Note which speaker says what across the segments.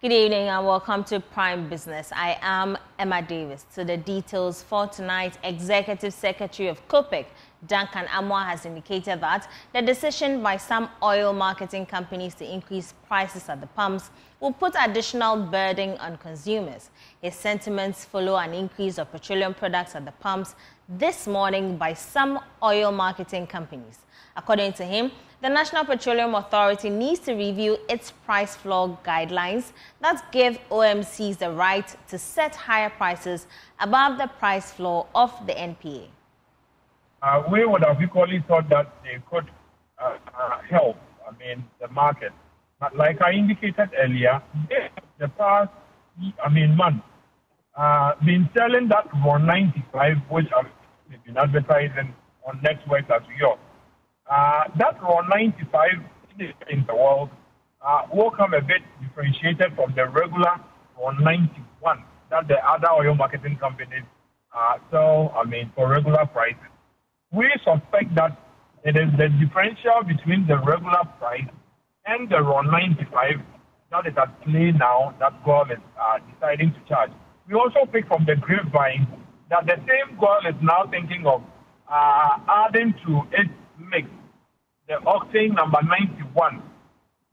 Speaker 1: Good evening and welcome to Prime Business. I am Emma Davis. To the details for tonight, Executive Secretary of COPEC, Duncan Amwa, has indicated that the decision by some oil marketing companies to increase prices at the pumps will put additional burden on consumers. His sentiments follow an increase of petroleum products at the pumps this morning by some oil marketing companies. According to him, the National Petroleum Authority needs to review its price floor guidelines that give OMCs the right to set higher prices above the price floor of the NPA.
Speaker 2: We would have equally thought that they could help, the market. But like I indicated earlier, the past, month, been selling that 195, which have been advertising on networks as well. That 195 in the world will come a bit differentiated from the regular 191 that the other oil marketing companies sell, for regular prices. We suspect that it is the differential between the regular price and the 195 that is at play now that government is deciding to charge. We also pick from the grapevine that the same government is now thinking of adding to its mix the octane number 91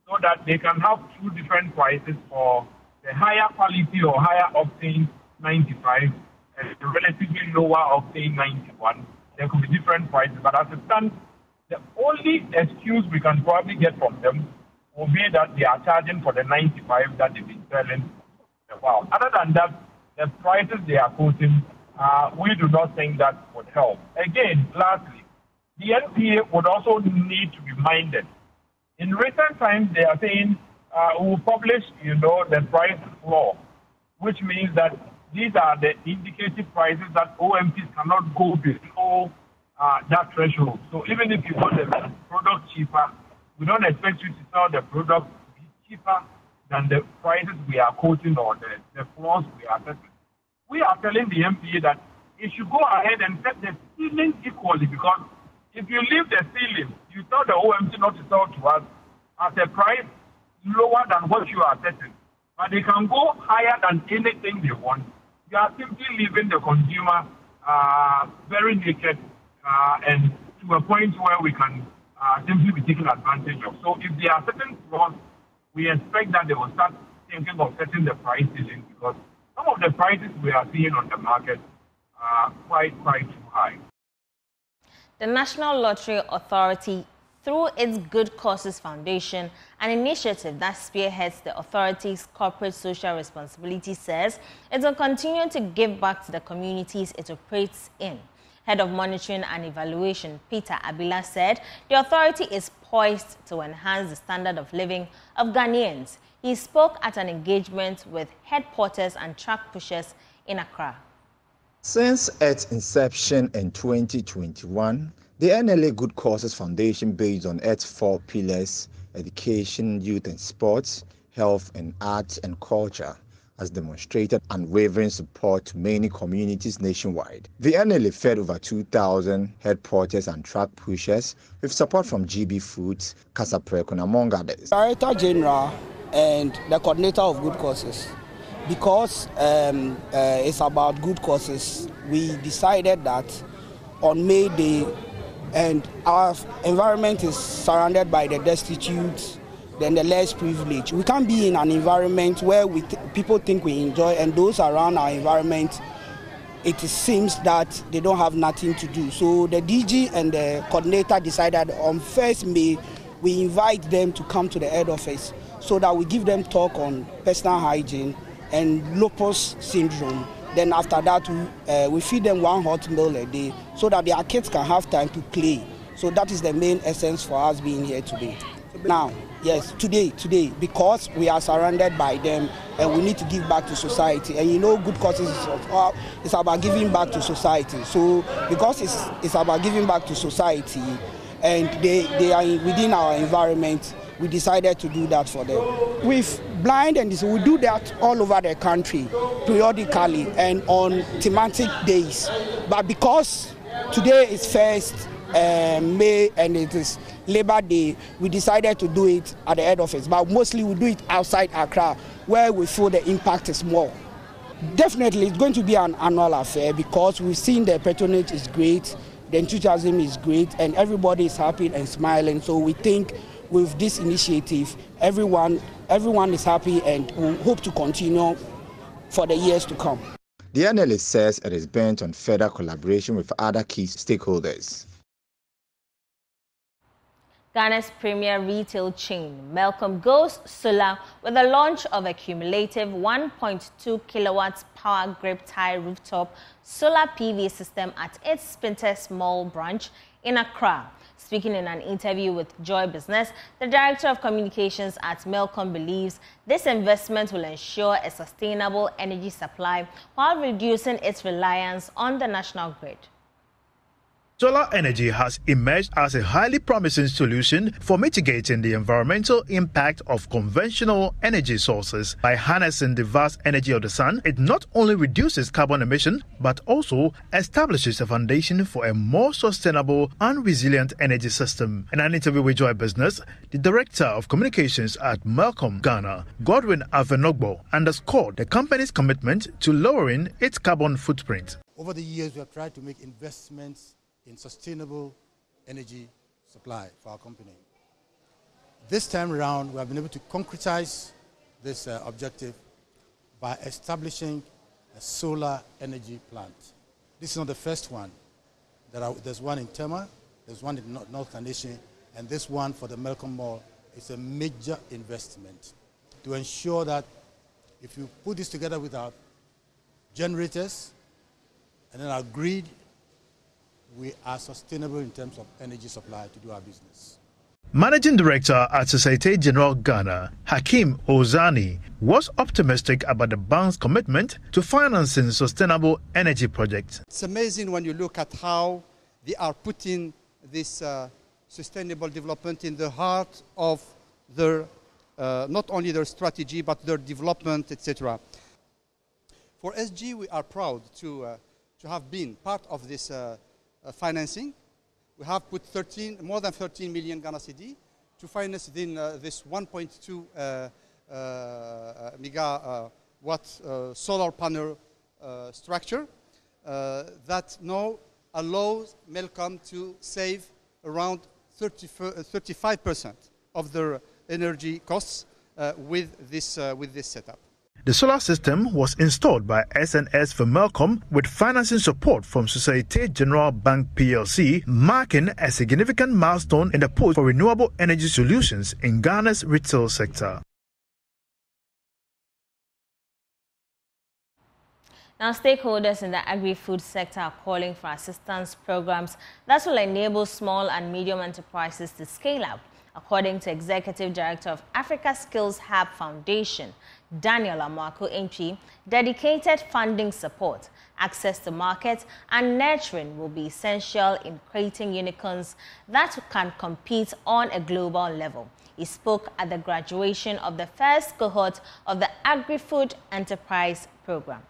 Speaker 2: so that they can have two different prices for the higher quality or higher octane 95 and the relatively lower octane 91. There could be different prices, but as it stands, the only excuse we can probably get from them will be that they are charging for the 95 that they've been selling. Wow. Other than that, the prices they are quoting, we do not think that would help. Again, lastly, the NPA would also need to be minded. In recent times, they are saying we will publish, the price floor, which means that these are the indicative prices that OMPs cannot go below that threshold. So even if you want the product cheaper, we don't expect you to sell the product cheaper than the prices we are quoting or the floors we are setting. We are telling the NPA that it should go ahead and set the ceiling equally, because if you leave the ceiling, you tell the OMC not to sell to us at a price lower than what you are setting. But they can go higher than anything they want. You are simply leaving the consumer very naked and to a point where we can simply be taken advantage of. So if they are setting floors, we expect that they will start thinking of setting the price ceiling, because some of the prices we are seeing on the market are quite too high.
Speaker 1: The National Lottery Authority, through its Good Causes Foundation, an initiative that spearheads the authority's corporate social responsibility, says it will continue to give back to the communities it operates in. Head of Monitoring and Evaluation, Peter Abila, said the authority is poised to enhance the standard of living of Ghanaians. He spoke at an engagement with head porters and truck pushers in Accra.
Speaker 3: Since its inception in 2021, the NLA Good Causes Foundation, based on its 4 pillars, education, youth and sports, health and arts and culture, has demonstrated unwavering support to many communities nationwide. The NLA fed over 2,000 head porters and truck pushers with support from GB Foods, Casa Prekon, among others.
Speaker 4: Director General and the coordinator of Good Causes. Because it's about good causes, we decided that on May Day, and our environment is surrounded by the destitute, then the less privileged. We can't be in an environment where people think we enjoy, and those around our environment, it seems that they don't have nothing to do. So the DG and the coordinator decided on 1st May, we invite them to come to the head office so that we give them talk on personal hygiene and lupus syndrome. Then after that, we feed them 1 hot meal a day so that their kids can have time to play. So that is the main essence for us being here today. Now, yes, today, because we are surrounded by them and we need to give back to society. And Good Causes is about giving back to society. So because it's about giving back to society and they are within our environment, we decided to do that for them. With blind and we do that all over the country, periodically and on thematic days. But because today is 1st May and it is Labor Day, we decided to do it at the head office, but mostly we do it outside Accra, where we feel the impact is more. Definitely, it's going to be an annual affair because we've seen the patronage is great, the enthusiasm is great, and everybody is happy and smiling. So we think with this initiative, everyone is happy and we hope to continue for the years to come.
Speaker 3: The NLA says it is bent on further collaboration with other key stakeholders.
Speaker 1: Ghana's premier retail chain, Malcom, goes solar with the launch of a cumulative 1.2 kilowatts power grip tie rooftop solar PV system at its Spintex Mall branch in Accra. Speaking in an interview with Joy Business, the Director of Communications at Malcom believes this investment will ensure a sustainable energy supply while reducing its reliance on the national grid.
Speaker 5: Solar energy has emerged as a highly promising solution for mitigating the environmental impact of conventional energy sources. By harnessing the vast energy of the sun, it not only reduces carbon emission, but also establishes a foundation for a more sustainable and resilient energy system. In an interview with Joy Business, the Director of Communications at Malcom Ghana, Godwin Avenogbo, underscored the company's commitment to lowering its carbon footprint.
Speaker 6: Over the years, we have tried to make investments in sustainable energy supply for our company. This time around, we have been able to concretize this objective by establishing a solar energy plant. This is not the first one. There's one in Tema, there's one in North Carnation, and this one for the Malcom Mall is a major investment to ensure that if you put this together with our generators and then our grid, we are sustainable in terms of energy supply to do our business.
Speaker 5: Managing Director at Societe Generale Ghana, Hakeem Ozani, was optimistic about the bank's commitment to financing sustainable energy projects.
Speaker 7: It's amazing when you look at how they are putting this sustainable development in the heart of their, not only their strategy, but their development, etc. For SG, we are proud to have been part of this financing. We have put more than 13 million Ghana cedi to finance this 1.2 megawatt solar panel structure that now allows Malcom to save around 35% of their energy costs with this setup.
Speaker 5: The solar system was installed by SNS for Malcom with financing support from Societe Generale Bank PLC, marking a significant milestone in the push for renewable energy solutions in Ghana's retail sector.
Speaker 1: Now, stakeholders in the agri-food sector are calling for assistance programs that will enable small and medium enterprises to scale up. According to Executive Director of Africa Skills Hub Foundation, Daniel Amoako-Ntwi, dedicated funding support, access to markets, and nurturing will be essential in creating unicorns that can compete on a global level. He spoke at the graduation of the first cohort of the Agri-Food Enterprise Program.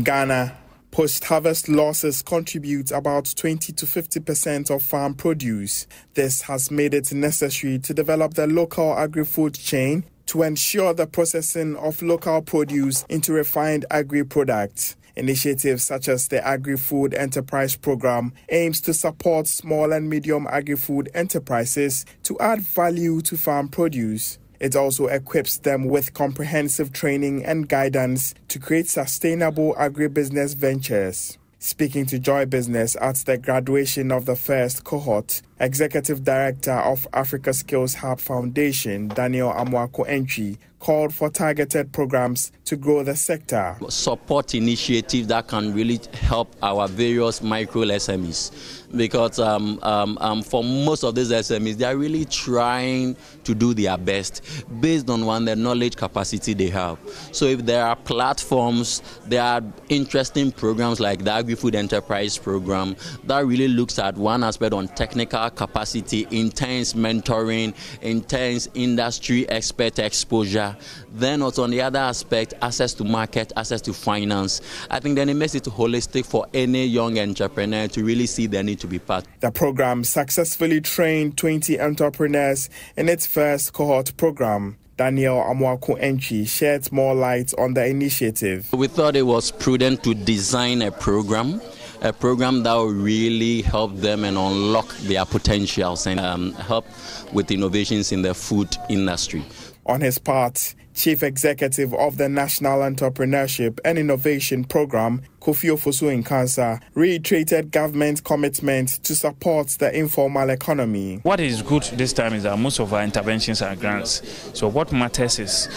Speaker 8: Ghana, post-harvest losses contribute about 20 to 50% of farm produce. This has made it necessary to develop the local agri-food chain to ensure the processing of local produce into refined agri-products. Initiatives such as the Agri-Food Enterprise Program aims to support small and medium agri-food enterprises to add value to farm produce. It also equips them with comprehensive training and guidance to create sustainable agribusiness ventures. Speaking to Joy Business at the graduation of the first cohort, Executive Director of Africa Skills Hub Foundation, Daniel Amoako-Ntwi, called for targeted programs to grow the sector.
Speaker 9: Support initiatives that can really help our various micro SMEs, because for most of these SMEs, they are really trying to do their best based on the knowledge capacity they have. So if there are platforms, there are interesting programs like the Agri-Food Enterprise Program that really looks at one aspect on technical technical capacity, intense mentoring, intense industry expert exposure. Then also on the other aspect, access to market, access to finance. I think then it makes it holistic for any young entrepreneur to really see the need to be part.
Speaker 8: The program successfully trained 20 entrepreneurs in its first cohort program. Daniel Amwaku-Enchi shed more light on the initiative.
Speaker 9: We thought it was prudent to design a program that will really help them and unlock their potentials and help with innovations in the food industry.
Speaker 8: On his part, Chief Executive of the National Entrepreneurship and Innovation Program, Kofi Ofosu-Nkansa, reiterated government's commitment to support the informal economy.
Speaker 10: What is good this time is that most of our interventions are grants. So what matters is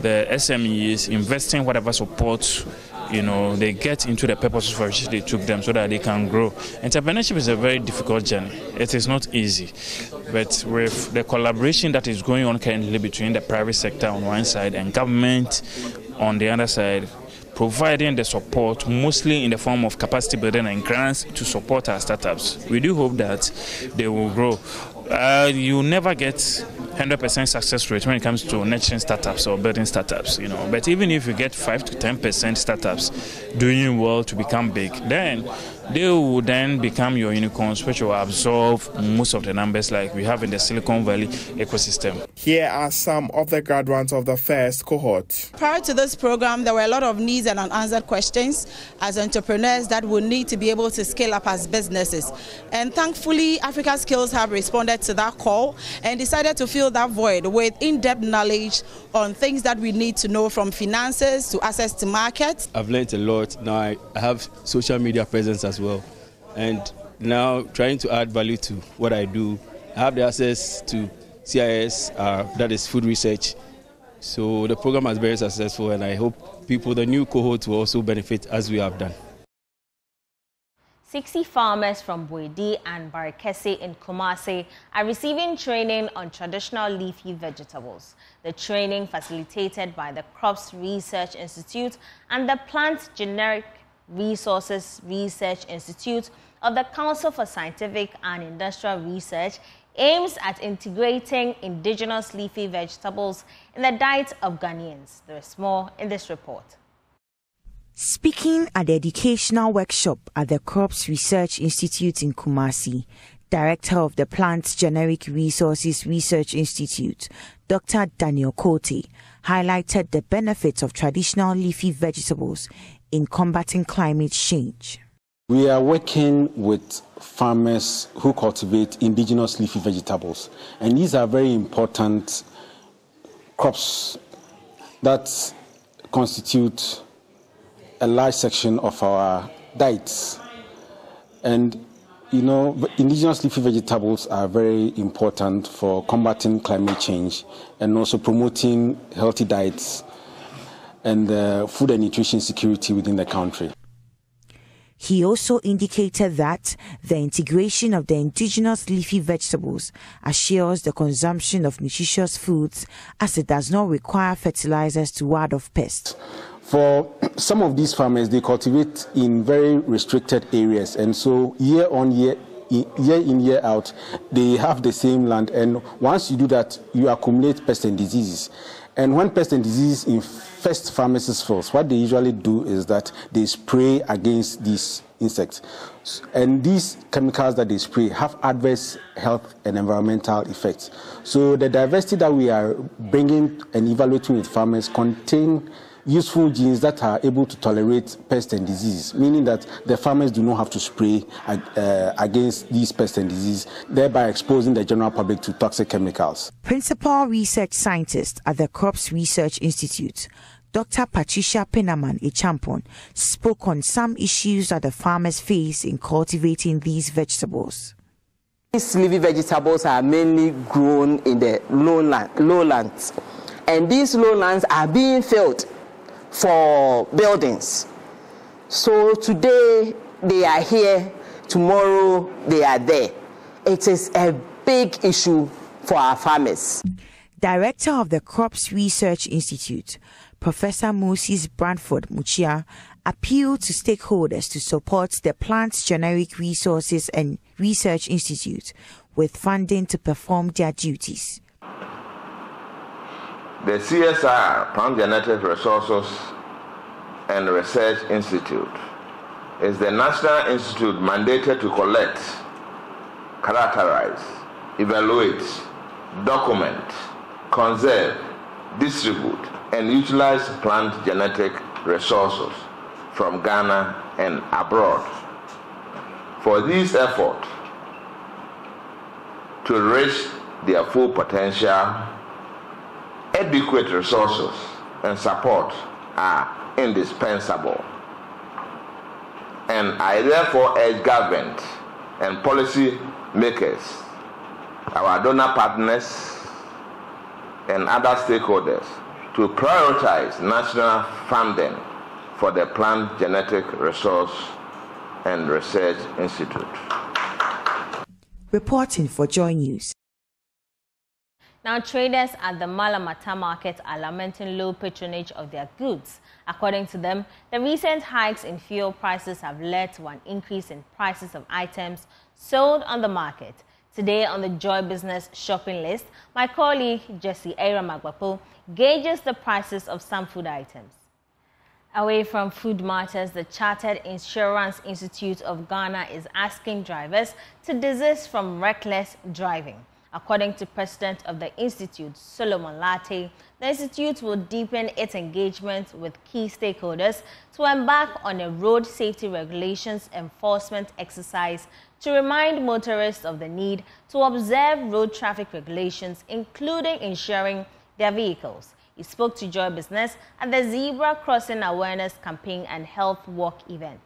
Speaker 10: the SMEs investing whatever support they get into the purposes for which they took them so that they can grow. Entrepreneurship is a very difficult journey. It is not easy. But with the collaboration that is going on currently between the private sector on one side and government on the other side, providing the support mostly in the form of capacity building and grants to support our startups. We do hope that they will grow. You never get 100% success rate when it comes to nurturing startups or building startups, But even if you get 5 to 10% startups doing well to become big, then they will then become your unicorns, which will absorb most of the numbers like we have in the Silicon Valley ecosystem.
Speaker 8: Here are some of the graduates of the first cohort.
Speaker 11: Prior to this program, there were a lot of needs and unanswered questions as entrepreneurs that would need to be able to scale up as businesses. And thankfully, Africa Skills have responded to that call and decided to fill that void with in-depth knowledge on things that we need to know, from finances to access to markets.
Speaker 12: I've learned a lot. Now I have social media presence as well. And now trying to add value to what I do, I have the access to CIS, that is food research. So the program is very successful, and I hope the new cohort will also benefit as we have done.
Speaker 1: 60 farmers from Boedi and Barakesi in Kumasi are receiving training on traditional leafy vegetables. The training, facilitated by the Crops Research Institute and the Plant Generic Resources Research Institute of the Council for Scientific and Industrial Research, aims at integrating indigenous leafy vegetables in the diet of Ghanaians. There is more in this report.
Speaker 13: Speaking at the educational workshop at the Crops Research Institute in Kumasi, Director of the Plant Generic Resources Research Institute, Dr. Daniel Kote, highlighted the benefits of traditional leafy vegetables in combating climate change.
Speaker 14: We are working with farmers who cultivate indigenous leafy vegetables, and these are very important crops that constitute a large section of our diets. And indigenous leafy vegetables are very important for combating climate change and also promoting healthy diets and food and nutrition security within the country.
Speaker 13: He also indicated that the integration of the indigenous leafy vegetables assures the consumption of nutritious foods, as it does not require fertilizers to ward off pests.
Speaker 14: For some of these farmers, they cultivate in very restricted areas, and so year in, year out, they have the same land, and once you do that, you accumulate pests and diseases. And when pests and diseases infest farmers' fields, what they usually do is that they spray against these insects. And these chemicals that they spray have adverse health and environmental effects. So the diversity that we are bringing and evaluating with farmers contain useful genes that are able to tolerate pests and diseases, meaning that the farmers do not have to spray against these pests and diseases, thereby exposing the general public to toxic chemicals.
Speaker 13: Principal Research Scientist at the Crops Research Institute, Dr. Patricia Penaman Echampon, spoke on some issues that the farmers face in cultivating these vegetables.
Speaker 15: These leafy vegetables are mainly grown in the lowlands, and these lowlands are being filled for buildings. So today they are here, tomorrow they are there. It is a big issue for our farmers.
Speaker 13: Director of the Crops Research Institute, Professor Moses Branford Muchia, appealed to stakeholders to support the Plants Generic Resources and Research Institute with funding to perform their duties.
Speaker 16: The CSR, Plant Genetic Resources and Research Institute, is the national institute mandated to collect, characterize, evaluate, document, conserve, distribute, and utilize plant genetic resources from Ghana and abroad. For this effort to reach their full potential, adequate resources and support are indispensable. And I therefore urge government and policy makers, our donor partners, and other stakeholders to prioritize national funding for the Plant Genetic Resource and Research Institute.
Speaker 13: Reporting for Joy News.
Speaker 1: Now, traders at the Malamata market are lamenting low patronage of their goods. According to them, the recent hikes in fuel prices have led to an increase in prices of items sold on the market. Today on the Joy Business shopping list, my colleague Jesse Magwapo gauges the prices of some food items. Away from food matters, the Chartered Insurance Institute of Ghana is asking drivers to desist from reckless driving. According to President of the Institute, Solomon Latte, the Institute will deepen its engagement with key stakeholders to embark on a road safety regulations enforcement exercise to remind motorists of the need to observe road traffic regulations, including insuring their vehicles. He spoke to Joy Business at the Zebra Crossing Awareness Campaign and Health Walk event.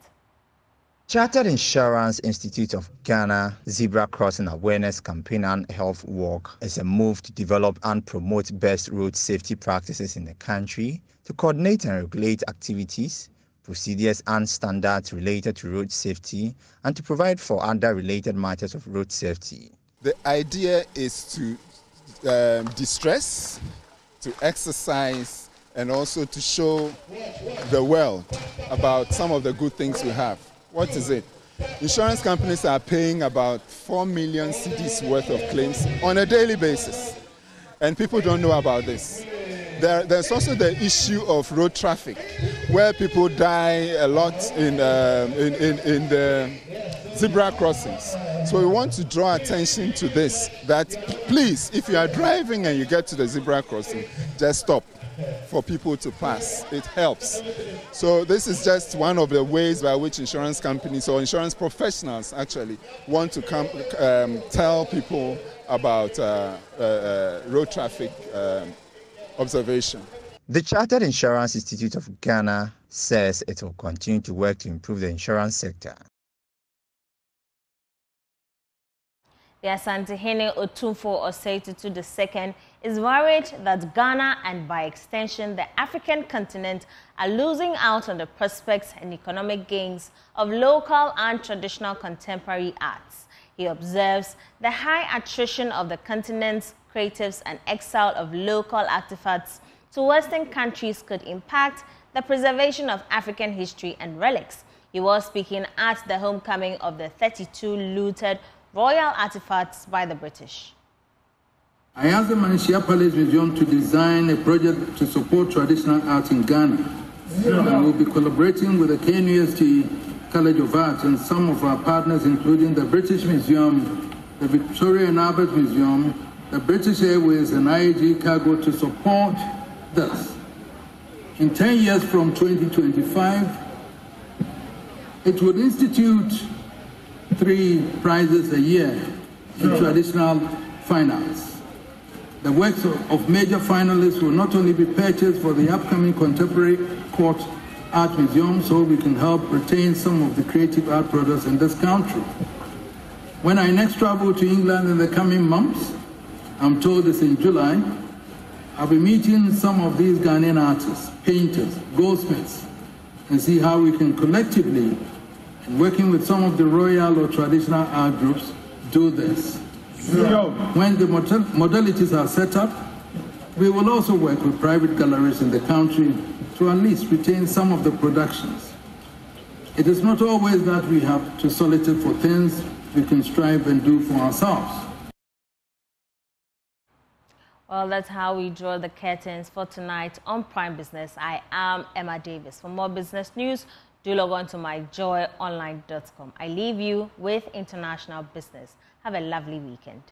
Speaker 3: Chartered Insurance Institute of Ghana Zebra Crossing Awareness Campaign and Health Walk is a move to develop and promote best road safety practices in the country, to coordinate and regulate activities, procedures and standards related to road safety, and to provide for other related matters of road safety.
Speaker 17: The idea is to distress, to exercise, and also to show the world about some of the good things we have. What is it? Insurance companies are paying about 4 million cedis worth of claims on a daily basis, and people don't know about this. There's also the issue of road traffic, where people die a lot in the zebra crossings. So we want to draw attention to this, that please, if you are driving and you get to the zebra crossing, just stop for people to pass. It helps. So this is just one of the ways by which insurance companies or insurance professionals actually want to come tell people about road traffic observation.
Speaker 3: The Chartered Insurance Institute of Ghana says it will continue to work to improve the insurance sector.
Speaker 1: The Asantehene Otumfo Osei-Tutu II is worried that Ghana and by extension the African continent are losing out on the prospects and economic gains of local and traditional contemporary arts. He observes the high attrition of the continent's creatives and exile of local artifacts to Western countries could impact the preservation of African history and relics. He was speaking at the homecoming of the 32 looted royal artifacts by the British.
Speaker 18: I asked the Manishia Palace Museum to design a project to support traditional art in Ghana. And we'll be collaborating with the KNUST College of Arts and some of our partners, including the British Museum, the Victoria and Albert Museum, the British Airways and IAG Cargo to support this. In 10 years from 2025, it would institute 3 prizes a year in traditional fine arts. The works of major finalists will not only be purchased for the upcoming Contemporary Court Art Museum, so we can help retain some of the creative art products in this country. When I next travel to England in the coming months, I'm told it's in July, I'll be meeting some of these Ghanaian artists, painters, goldsmiths, and see how we can collectively, and working with some of the royal or traditional art groups, do this. When the modalities are set up, We will also work with private galleries in the country to at least retain some of the productions. It is not always that we have to solicit for things we can strive and do for ourselves.
Speaker 1: Well, that's how we draw the curtains for tonight on Prime Business. I am Emma Davis. For more business news, do log on to myjoyonline.com. I leave you with international business. Have a lovely weekend.